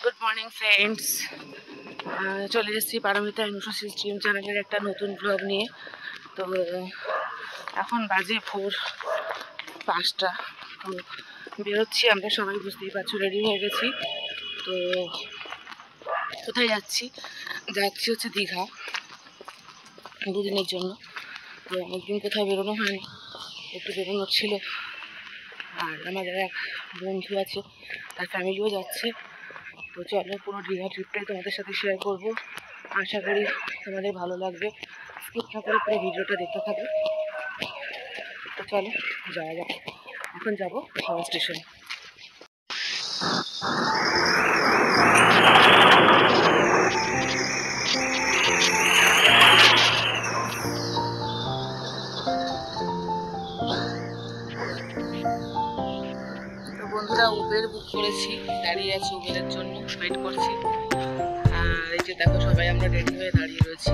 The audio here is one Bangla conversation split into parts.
গুড মর্নিং ফ্রেন্ডস, চলে এসেছি পারমিতা ইনফোসিস ড্রিম চ্যানেলের একটা নতুন ব্লগ নিয়ে। তো এখন বাজে ভোর 5টা। তো বেরোচ্ছি, আমরা সবাই বুঝতেই পারছো, রেডি হয়ে গেছি। তো কোথায় যাচ্ছি হচ্ছে দীঘা, দুদিনের জন্য। তো অনেকদিন কোথাও বেরোনো হয়নি, একটু বেরোনোর ছিল। আর আমাদের এক বন্ধু আছে, তার ফ্যামিলিও যাচ্ছে। তো চলো, পুরো দীঘা ট্রিপটাই তোমাদের সাথে শেয়ার করব। আশা করি তোমাদের ভালো লাগবে, স্কিপ না করে পুরো ভিডিওটা দেখতে থাকো। তো চলো যাওয়া যাক। এখন যাবো হাওড়া স্টেশন। তো বন্ধুরা, উবের বুক করেছি, দাঁড়িয়ে আছি উবেরের জন্য, ওয়েট করছি। আর এই যে দেখো, সবাই আমরা রেডি হয়ে দাঁড়িয়ে রয়েছি।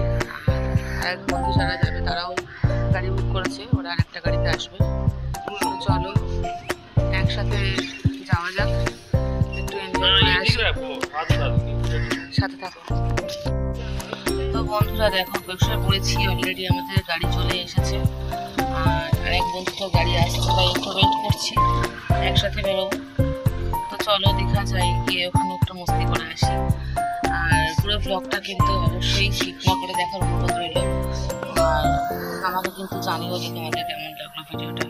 আর এক বন্ধু যারা যাবে তারাও গাড়ি বুক করেছে, ওরা আরেকটা গাড়িতে আসবে। তো চলো একসাথে যাওয়া যাক, একটু এনজয় করে আসি, সাথে থাকো। তো বন্ধুরা দেখো, বসে পড়েছি অলরেডি, আমাদের গাড়ি চলে এসেছে। আর এক বন্ধু তো গাড়ি আসছে, তাই একটু ওয়েট করছি, একসাথে বেরোবো। তো চলো দীঘা যাই, গিয়ে ওখানে একটু মস্তি করে আসি। আর পুরো ব্লগটা কিন্তু অবশ্যই স্কিপ না করে দেখার অনুরোধ রইল। আর আমাকে কিন্তু জানিও যে তোমাদের কেমন লাগলো ভিডিওটা।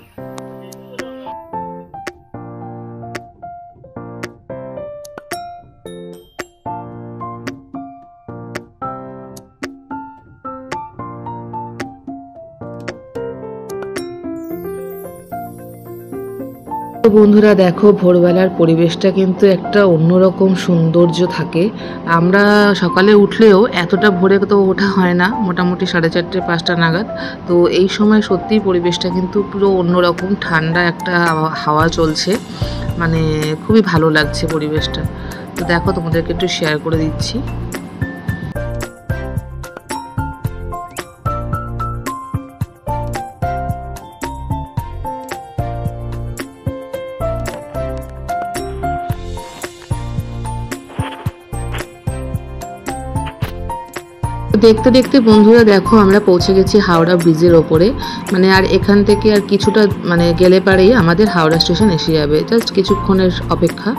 তো বন্ধুরা দেখো, ভোরবেলার পরিবেশটা কিন্তু একটা অন্যরকম সৌন্দর্য থাকে। আমরা সকালে উঠলেও এতটা ভোরে তো ওঠা হয় না, মোটামুটি 4:30-5টা নাগাদ। তো এই সময় সত্যিই পরিবেশটা কিন্তু পুরো অন্যরকম, ঠান্ডা একটা হাওয়া চলছে, মানে খুবই ভালো লাগছে পরিবেশটা। তো দেখো, তোমাদেরকে একটু শেয়ার করে দিচ্ছি। দেখতে দেখতে বন্ধুরা দেখো, আমরা পৌঁছে গেছি হাওড়া ব্রিজের ওপরে। মানে আর এখান থেকে আর কিছুটা গেলে পারেই আমাদের হাওড়া স্টেশন এসে যাবে, জাস্ট কিছুক্ষণের অপেক্ষা।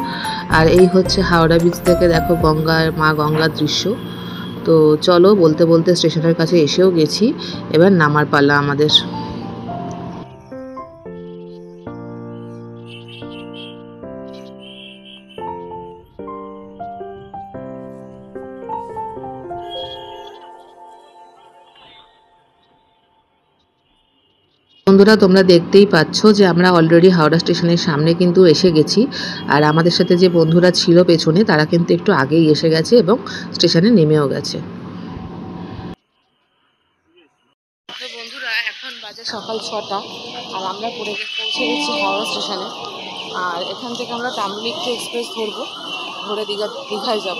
আর এই হচ্ছে হাওড়া ব্রিজ থেকে দেখো মা গঙ্গার দৃশ্য। তো চলো, বলতে বলতে স্টেশনের কাছে এসেও গেছি, এবার নামার পালা আমাদের। বন্ধুরা, তোমরা দেখতেই পাচ্ছ যে আমরা অলরেডি হাওড়া স্টেশনের সামনে কিন্তু এসে গেছি। আর আমাদের সাথে যে বন্ধুরা ছিল পেছনে, তারা কিন্তু একটু আগেই এসে গেছে এবং স্টেশনে নেমেও গেছে। তো বন্ধুরা, এখন বাজে সকাল 6টা, আর আমরা পৌঁছে গেছি হাওড়া স্টেশনে। আর এখান থেকে আমরা তাম্রলিপ্ত এক্সপ্রেস ধরবো, ধরে দীঘায় যাব।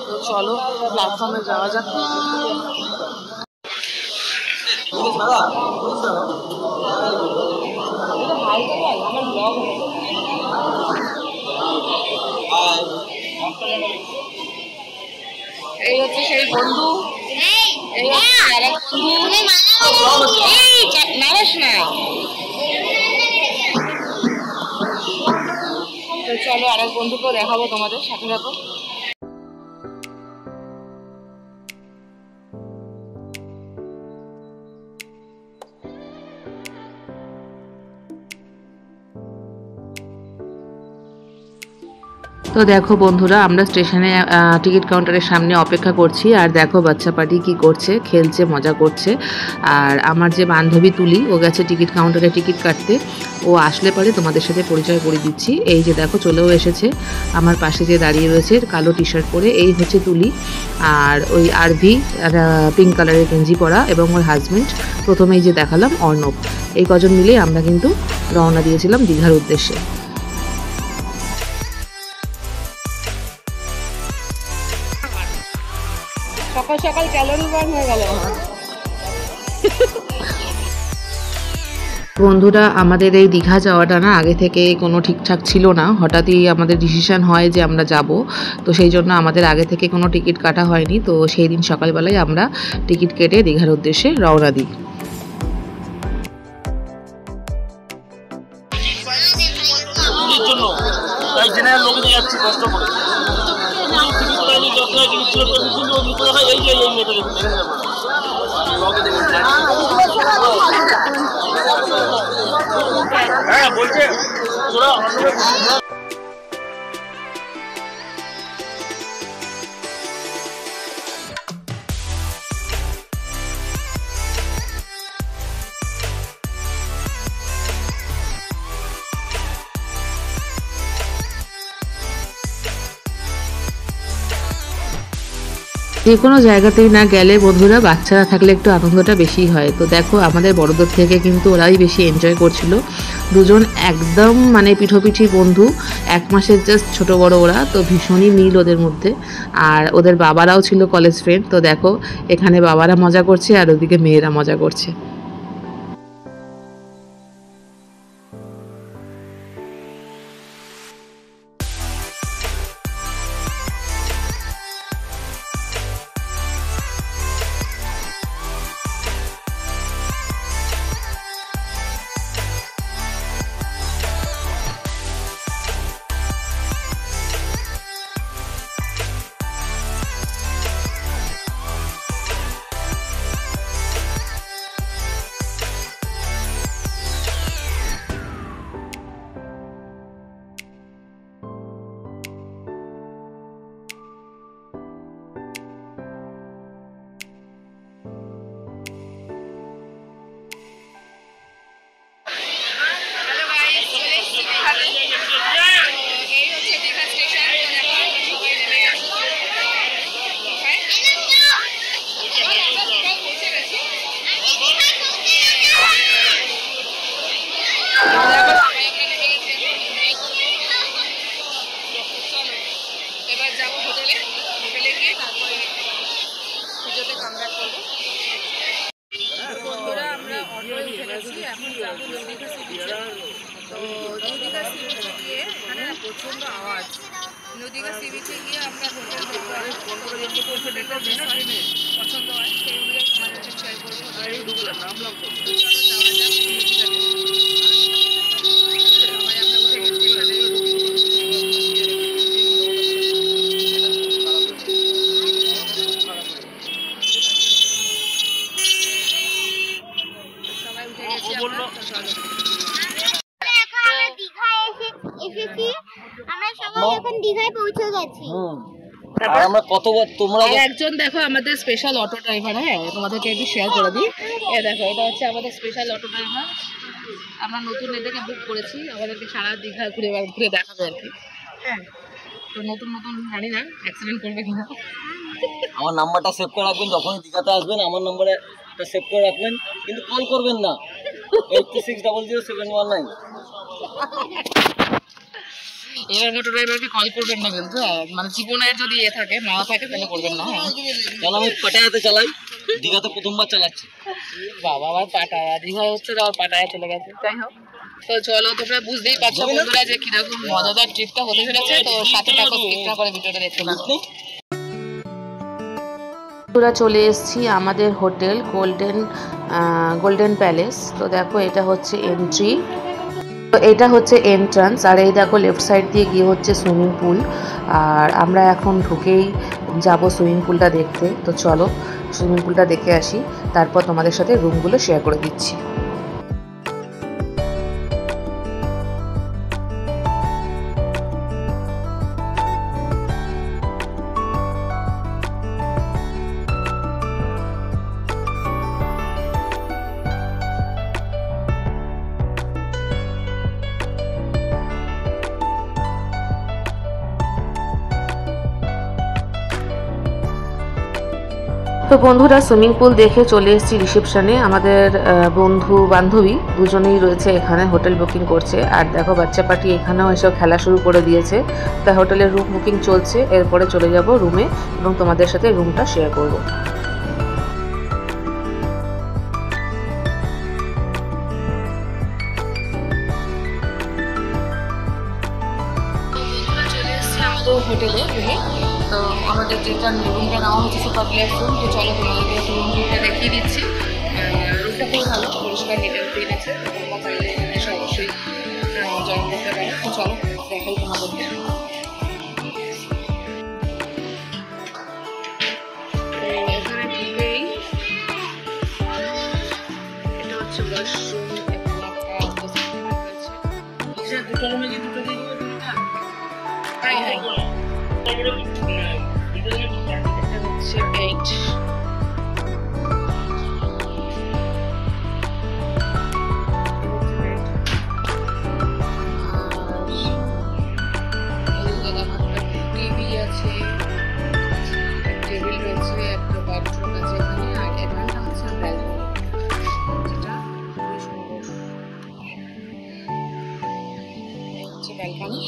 তো চলো প্ল্যাটফর্মে যাওয়া যাক। এই হচ্ছে সেই বন্ধু, এই হচ্ছে আরেক বন্ধু। নারাস না। তো চলো আরেক বন্ধুকেও দেখাবো তোমাদের, সাথে থাকো। তো দেখো বন্ধুরা, আমরা স্টেশনে টিকিট কাউন্টারের সামনে অপেক্ষা করছি। আর দেখো বাচ্চা পার্টি কি করছে, খেলছে, মজা করছে। আর আমার যে বান্ধবী তুলি, ও গেছে টিকিট কাউন্টারে টিকিট কাটতে। ও আসলে পরে তোমাদের সাথে পরিচয় করে দিচ্ছি। এই যে দেখো, চলেও এসেছে। আমার পাশে যে দাঁড়িয়ে রয়েছে কালো টি শার্ট পরে, এই হচ্ছে তুলি। আর ওই আরভি পিঙ্ক কালারের গেঞ্জি পরা, এবং ওর হাজব্যান্ড প্রথমেই যে দেখালাম অর্ণব। এই কজন মিলে আমরা কিন্তু রওনা দিয়েছিলাম দীঘার উদ্দেশ্যে। সকাল সকাল ক্যালোরি বার্ন হয়ে গেল। বন্ধুরা, আমাদের এই দীঘা যাওয়াটা না আগে থেকে কোনো ঠিকঠাক ছিল না, হঠাৎই আমাদের ডিসিশন হয় যে আমরা যাব। তো সেই জন্য আমাদের আগে থেকে কোনো টিকিট কাটা হয়নি। তো সেই দিন সকালবেলায় আমরা টিকিট কেটে দীঘার উদ্দেশ্যে রওনা দিই। হ্যাঁ বলছে তোরা যে কোনো জায়গাতেই না গেলে বন্ধুরা বাচ্চারা থাকলে একটু আনন্দটা বেশি হয়। তো দেখো আমাদের বড়দের থেকে কিন্তু ওরাই বেশি এনজয় করছিল। দুজন একদম মানে পিঠোপিঠি বন্ধু, 1 মাসের জাস্ট ছোট বড় ওরা, তো ভীষণই মিল ওদের মধ্যে। আর ওদের বাবারাও ছিল কলেজ ফ্রেন্ড। তো দেখো এখানে বাবারা মজা করছে আর ওদিকে মেয়েরা মজা করছে। প্রচন্ড আওয়াজ। নদীঘাট সি বিচে গিয়ে আমরা হোটেল পছন্দ হয় সেই অনুযায়ী তোমাদেরকে শেয়ার করবো। চলো যাওয়া যাক নদীঘাটে। সবাই আমরা উঠে গেছি একজন দেখো আমাদের স্পেশাল অটো ড্রাইভার। হ্যাঁ তোমাদেরকে একটু শেয়ার করে দিই। দেখো এটা হচ্ছে আমাদের স্পেশাল অটো ড্রাইভার। আমরা নতুন এটাকে বুক করেছি, আমাদেরকে সারা দীঘা ঘুরে ঘুরে দেখাবে আর কি। হ্যাঁ তো নতুন নতুন জানি না অ্যাক্সিডেন্ট করবে কিনা। আমার নাম্বারটা সেভ করে রাখবেন, যখনই দীঘাতে আসবেন আমার নাম্বারে সেভ করে রাখবেন, কিন্তু কল করবেন না 86000719। এবার মোটর ড্রাইভারকে কল করবেন না কিন্তু, মানে জীবনের যদি ইয়ে থাকে না থাকে তাহলে করবেন না। কারণ আমি পাটায়াতে চালাই, দীঘাতে প্রথমবার চালাচ্ছি। বাবা আবার পাটায়া, দীঘায় হচ্ছে আবার পাটায়া চলে গেছে। যাই হোক, তো চলো তোমরা বুঝতেই পারছো বন্ধুরা যে কিরকম মজাদার ট্রিপটা হতে চলেছে। তো সাথে থাকো, স্কিপ না করে ভিডিওটা দেখতে থাকো। আমরা চলে এসেছি আমাদের হোটেল গোল্ডেন প্যালেস। তো দেখো এটা হচ্ছে এন্ট্রি, তো এটা হচ্ছে এন্ট্রান্স। আর এই দেখো লেফট সাইড দিয়ে গিয়ে হচ্ছে সুইমিং পুল। আর আমরা এখন ঢুকেই যাব সুইমিং পুলটা দেখতে। তো চলো সুইমিং পুলটা দেখে আসি, তারপর তোমাদের সাথে রুমগুলো শেয়ার করে দিচ্ছি। তো বন্ধুরা সুইমিং পুল দেখে চলে এসেছি রিসেপশনে। আমাদের বন্ধু বান্ধবী দুজনেই রয়েছে এখানে, হোটেল বুকিং করছে। আর দেখো বাচ্চা পার্টি এখানেও এসব খেলা শুরু করে দিয়েছে। তাই হোটেলের রুম বুকিং চলছে, এরপরে চলে যাব রুমে এবং তোমাদের সাথে রুমটা শেয়ার করব। দেবে রুমে। তো আমাদের যেটা রুমটা নেওয়া হচ্ছে সুপার প্লেস রুম। তো চলো তোমাদেরকে রুমটা দেখিয়ে দিচ্ছি। রুমটা খুব ভালো, পরিষ্কার নিট অ্যান্ড ক্লিন আছে। তোমরা চাইলে এখানে এসে অবশ্যই জয়েন করতে পারো। তো চলো দেখাই তোমাদেরকে। তো এখানে ঢুকেই এটা হচ্ছে ওয়াশরুম এবং একটা দুটো রুমে কি দুটো দিয়ে দেবে? হ্যাঁ হ্যাঁ, এটা হচ্ছে বেড। টিভি আছে, টেবিল রয়েছে, একটা বাথরুম আছে এখানে। আর এখানটা হচ্ছে ব্যালকনি, যেটা খুবই সুন্দর। এই হচ্ছে ব্যালকনি।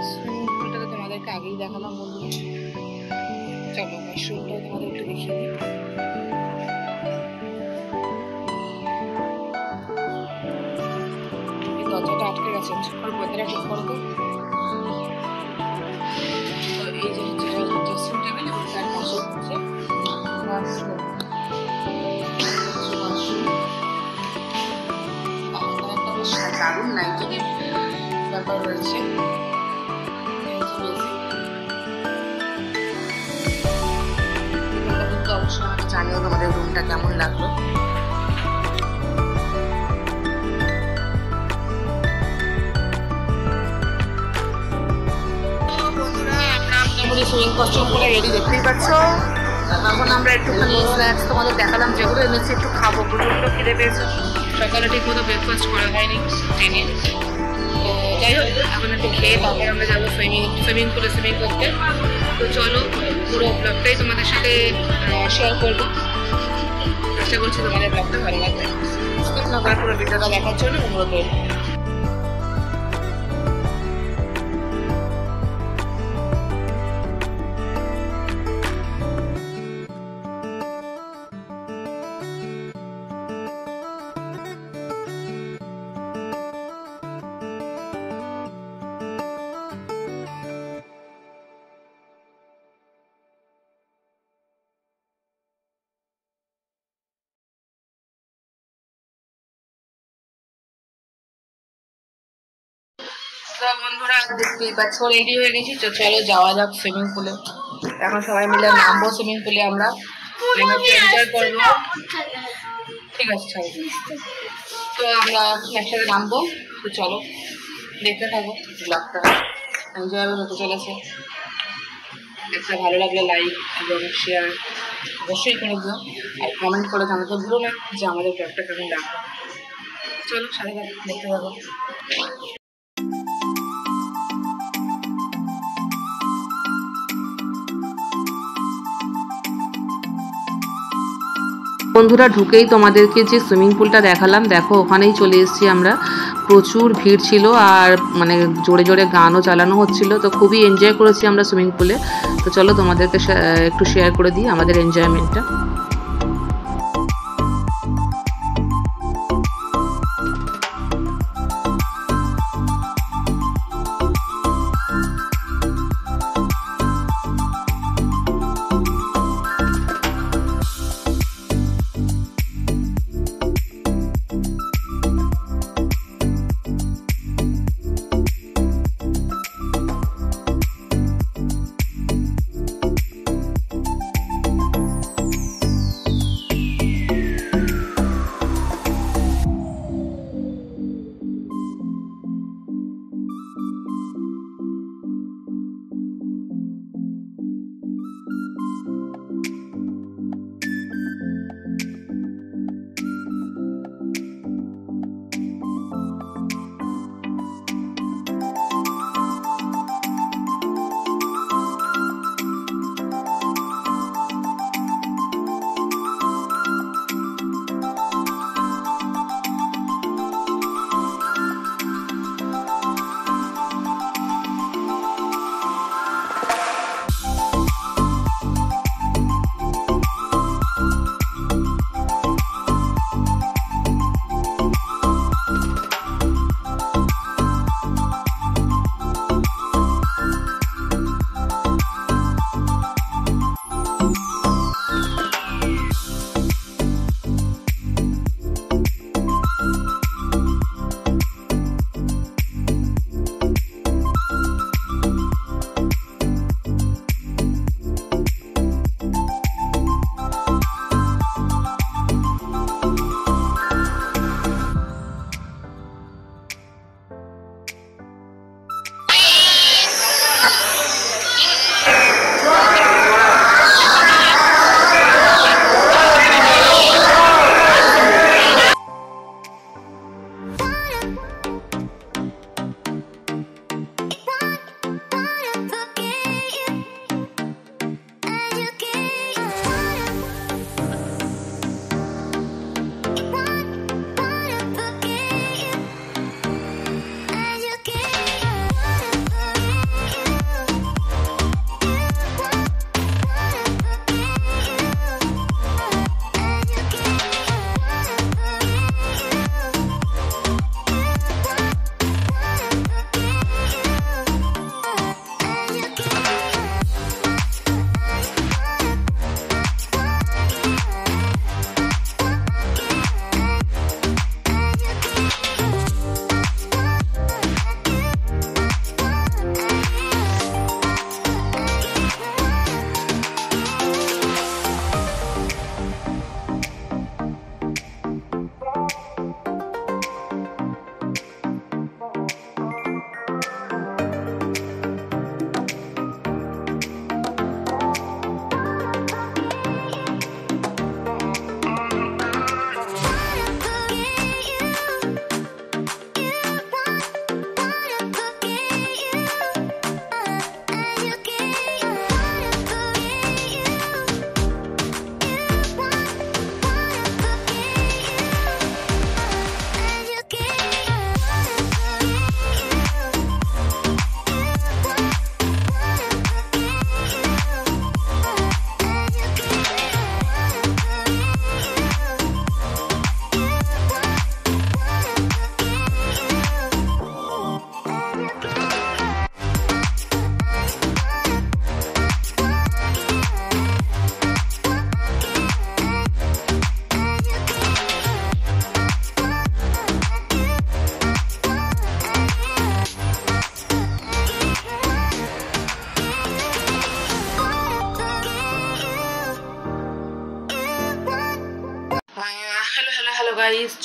সুইমিং পুলটা তো তোমাদেরকে আগেই দেখালাম বন্ধুরা। চলো ওয়াশরুমটাও তোমাদের একটু দেখিয়ে দিই। দরজাটা আটকে গেছে, ঠিক করে পর্দাটা ঠিক করো তো। এই যে ড্রেসিং টেবিল এবং তার পাশে হচ্ছে ওয়াশরুম। দারুণ লাইটিংয়ের ব্যাপার রয়েছে। কিন্তু অবশ্যই আমাকে জানিও তোমাদের রুমটা কেমন লাগলো। সুইমিং কস্টিউম করে রেডি, দেখতেই পাচ্ছ। এখন আমরা একটুখানি স্ন্যাক্স তোমাদের দেখালাম, যেগুলো এনেছি একটু খাবো। প্রচণ্ড খিদে পেয়েছে, সকালে ঠিক মতো ব্রেকফাস্ট করা হয়নি ট্রেনে। তো যাই হোক, এখন একটু খেয়ে তারপর আমরা যাবো সুইমিং পুলে সুইমিং করতে। তো চলো পুরো ব্লগটাই তোমাদের সাথে শেয়ার করবো। চেষ্টা করছি তোমাদের ব্লগটা ভালো লাগবে। স্কিপ না করে পুরো ভিডিওটা দেখার জন্য অনুরোধ রইল। তো বন্ধুরা দেখতেই পাচ্ছ রেডি হয়ে গেছি। তো চলো যাওয়া যাক সুইমিং পুলে। এখন সবাই মিলে নামবো সুইমিং পুলে, আমরা এনজয় করবো। ঠিক আছে চলো, তো আমরা একসাথে নামবো। তো চলো দেখতে থাকো ব্লগটা, এনজয় হতে চলেছে। একটা ভালো লাগলে লাইক এবং শেয়ার অবশ্যই করে দিও, আর কমেন্ট করে জানাতে ভুলো না যে আমাদের ব্লগটা কেমন লাগবে। চলো সাথে দেখতে থাকো। বন্ধুরা ঢুকেই তোমাদেরকে যে সুইমিং পুলটা দেখালাম, দেখো ওখানেই চলে এসেছি আমরা। প্রচুর ভিড় ছিল আর মানে জোরে জোরে গানও চালানো হচ্ছিল। তো খুবই এনজয় করেছি আমরা সুইমিং পুলে। তো চলো তোমাদেরকে একটু শেয়ার করে দিই আমাদের এনজয়মেন্টটা।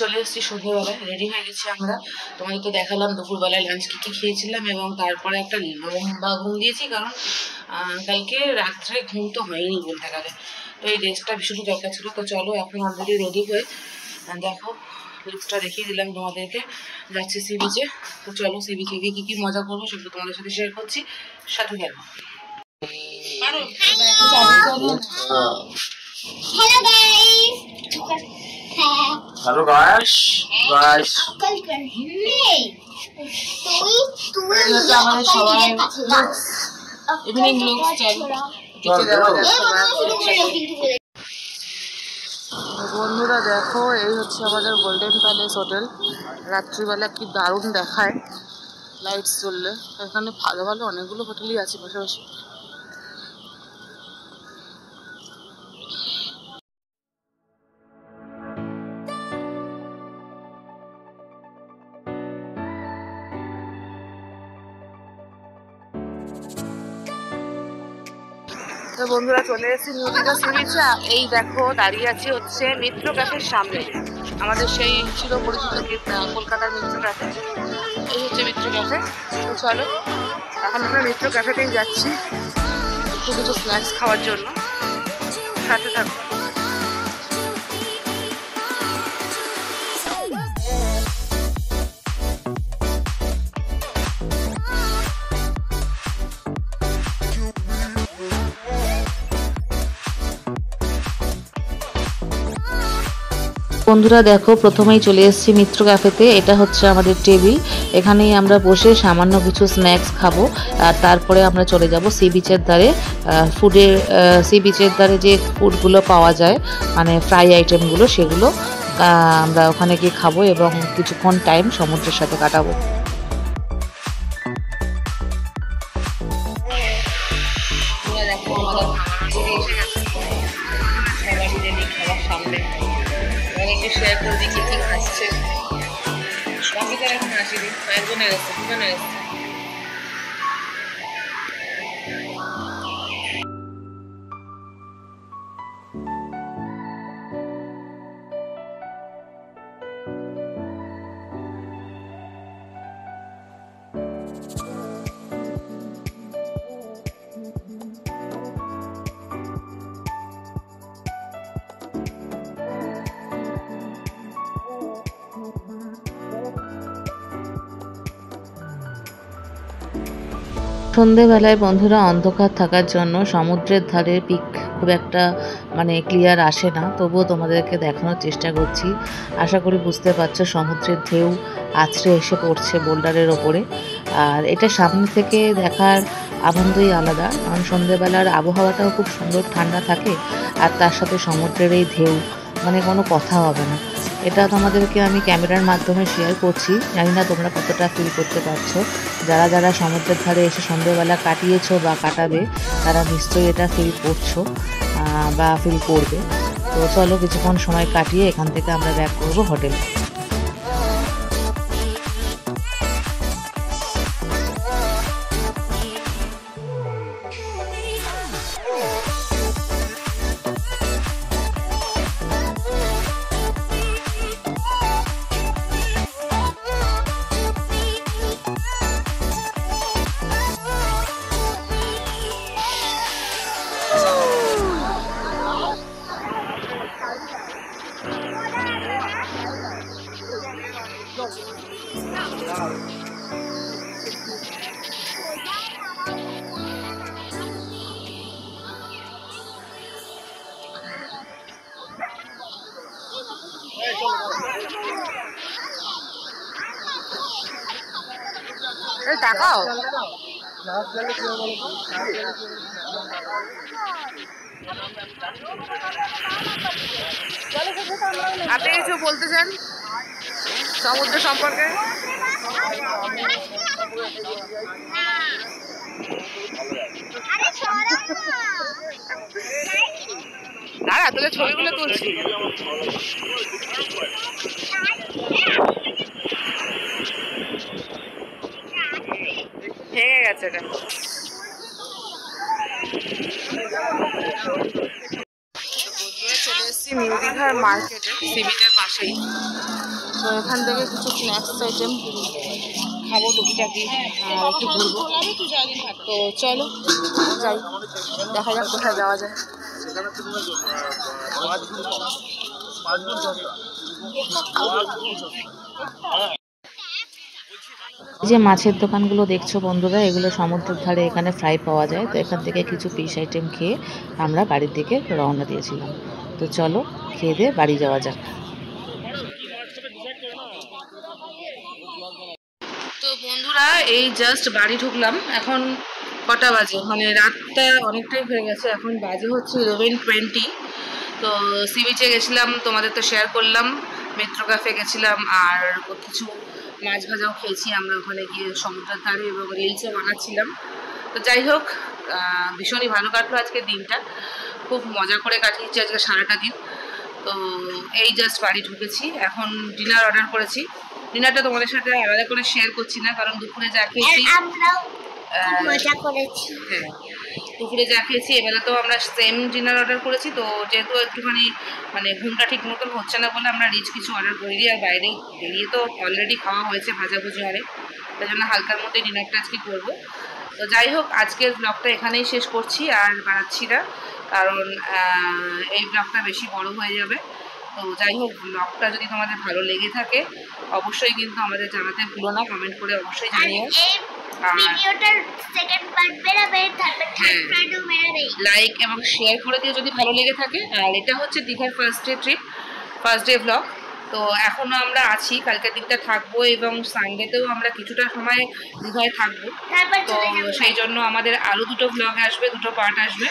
চলে এসেছি সন্ধ্যেবেলায়, রেডি হয়ে গেছি আমরা। তোমাদের তো দেখালাম দুপুরবেলায় লাঞ্চ কী কী খেয়েছিলাম, এবং তারপরে একটা লম্বা ঘুম দিয়েছি, কারণ কালকে রাত্রে ঘুম তো হয়নি বলতে গেলে। তো এই রেস্টটা ভীষণই দরকার ছিল। তো চলো এখন অলরেডি রেডি হয়ে দেখো লুকসটা দেখিয়ে দিলাম তোমাদেরকে, যাচ্ছি সি বিচে। তো চলো সি বিচে গিয়ে কী কী মজা করবো সেগুলো তোমাদের সাথে শেয়ার করছি, সাথে থাকবো। হ্যালো গাইস গাইস আমাদের সবাই ইভিনিং লুকস। বন্ধুরা দেখো, এই হচ্ছে আমাদের গোল্ডেন প্যালেস হোটেল। রাত্রিবেলা কি দারুণ দেখায় লাইটস জ্বললে। এখানে ভালো ভালো অনেকগুলো হোটেলই আছে পাশাপাশি। তো বন্ধুরা চলে এসেছি নিউ দীঘা সি বিচে। এই দেখো দাঁড়িয়ে আছি হচ্ছে মিত্র ক্যাফের সামনে, আমাদের সেই ছিল পরিচিত কলকাতার মিত্র ক্যাফে। এই হচ্ছে মিত্র ক্যাফে। তো চলো এখন আমরা মিত্র ক্যাফেতেই যাচ্ছি একটু কিছু স্ন্যাক্স খাওয়ার জন্য, সাথে থাকবো। বন্ধুরা দেখো, প্রথমেই চলে এসেছি মিত্র ক্যাফেতে। এটা হচ্ছে আমাদের টেবিল, এখানেই আমরা বসে সামান্য কিছু স্ন্যাক্স খাবো, আর তারপরে আমরা চলে যাব সি বিচের ধারে। সি বিচের ধারে যে ফুডগুলো পাওয়া যায়, মানে ফ্রাই আইটেমগুলো, সেগুলো আমরা ওখানে গিয়ে খাবো এবং কিছুক্ষণ টাইম সমুদ্রের সাথে কাটাবো। শেয়ার করে দিই কি আসছে। বাকিটা এখন আসেনি, একজনের এসছে, দুজনের এসছে। সন্ধেবেলায় বন্ধুরা অন্ধকার থাকার জন্য সমুদ্রের ধারে পিক খুব একটা মানে ক্লিয়ার আসে না, তবুও তোমাদেরকে দেখানোর চেষ্টা করছি। আশা করি বুঝতে পারছো সমুদ্রের ঢেউ আছড়ে এসে পড়ছে বোল্ডারের ওপরে, আর এটা সামনে থেকে দেখার আনন্দই আলাদা। কারণ সন্ধেবেলার আবহাওয়াটাও খুব সুন্দর ঠান্ডা থাকে, আর তার সাথে সমুদ্রের এই ঢেউ, মানে কোনো কথা হবে না। এটা তোমাদেরকে আমি ক্যামেরার মাধ্যমে শেয়ার করছি, জানি না তোমরা কতটা ফিল করতে পারছো। যারা যারা সমুদ্রের ধারে এসে সন্ধ্যেবেলা কাটিয়েছো বা কাটাবে, তারা নিশ্চয়ই এটা ফিল করছো বা ফিল করবে। তো চলো কিছুক্ষণ সময় কাটিয়ে এখান থেকে আমরা ব্যাক করবো হোটেল। টাকাও আপনি কিছু বলতে চান সমুদ্র সম্পর্কে? দাঁড়া, তোকে ছবিগুলো তুলছি। ভেঙে গেছে এটা। চলে এসেছি নিউ দীঘা মার্কেটে, সি বিচের পাশেই। তো এখান থেকে কিছু স্ন্যাক্স আইটেম খাবো টুকিটাকি, একটু ঘুরবো। তো চলো যাই, দেখা যাক কোথায় যাওয়া যায়। এই যে মাছের দোকানগুলো দেখছো বন্ধুরা, এগুলো সমুদ্রের ধারে, এখানে ফ্রাই পাওয়া যায়। তো এখান থেকে কিছু ফিশ আইটেম খেয়ে আমরা বাড়ির দিকে রওনা দিয়েছিলাম। তো চলো খেয়ে দিয়ে বাড়ি যাওয়া যাক। তো বন্ধুরা এই জাস্ট বাড়ি ঢুকলাম। এখন কটা বাজে, মানে রাতটা অনেকটাই হয়ে গেছে, এখন বাজে হচ্ছে 11:20। তো সি বিচে গেছিলাম, তোমাদের তো শেয়ার করলাম, মেট্রো ক্যাফে গেছিলাম, আর কিছু মাছ ভাজাও খেয়েছি আমরা ওখানে গিয়ে সমুদ্রের ধারে, এবং রিলসও বানাচ্ছিলাম। তো যাই হোক, ভীষণই ভালো কাটলো আজকের দিনটা, খুব মজা করে কাটিয়েছি আজকে সারাটা দিন। তো এই জাস্ট বাড়ি ঢুকেছি, এখন ডিনার অর্ডার করেছি। ডিনারটা তোমাদের সাথে আলাদা করে শেয়ার করছি না, কারণ দুপুরে যা খেয়েছি, মজা করেছি। হ্যাঁ দুপুরে যা খেয়েছি, এবেলাতেও আমরা সেম ডিনার অর্ডার করেছি। তো যেহেতু একটুখানি মানে ঘুমটা ঠিক মতন হচ্ছে না বলে আমরা রিচ কিছু অর্ডার করিনি, আর বাইরে বেরিয়ে তো অলরেডি খাওয়া হয়েছে ভাজাভুজি অনেক, তাই জন্য হালকার মধ্যে ডিনারটা আজকে করবো। তো যাই হোক, আজকের ব্লগটা এখানেই শেষ করছি, আর বাড়াচ্ছি না, কারণ এই ব্লগটা বেশি বড় হয়ে যাবে। তো যাই হোক, ব্লগটা যদি তোমাদের ভালো লেগে থাকে অবশ্যই কিন্তু আমাদের জানাতে ভুলো না, কমেন্ট করে অবশ্যই জানিও। ভিডিওটার সেকেন্ড পার্ট বেরাবে, তারপর থার্ড পার্টও বেরাবে। লাইক এবং শেয়ার করে দিও যদি ভালো লেগে থাকে। আর এটা হচ্ছে দীঘার first day trip, first day blog. তো এখনও আমরা আছি, কালকের দিনটা থাকবো, এবং সানডেতেও আমরা কিছুটা সময় দীঘায় থাকবো। তো সেই জন্য আমাদের আরও দুটো ব্লগ আসবে, দুটো পার্ট আসবে।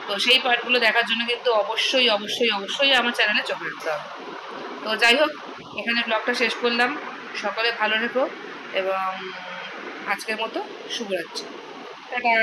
তো সেই পার্টগুলো দেখার জন্য কিন্তু অবশ্যই অবশ্যই অবশ্যই আমার চ্যানেলে চোখ রাখতে হবে। তো যাই হোক, এখানে ব্লগটা শেষ করলাম। সকলে ভালো রেখো, এবং আজকের মতো শুভরাত্রি, টাটা।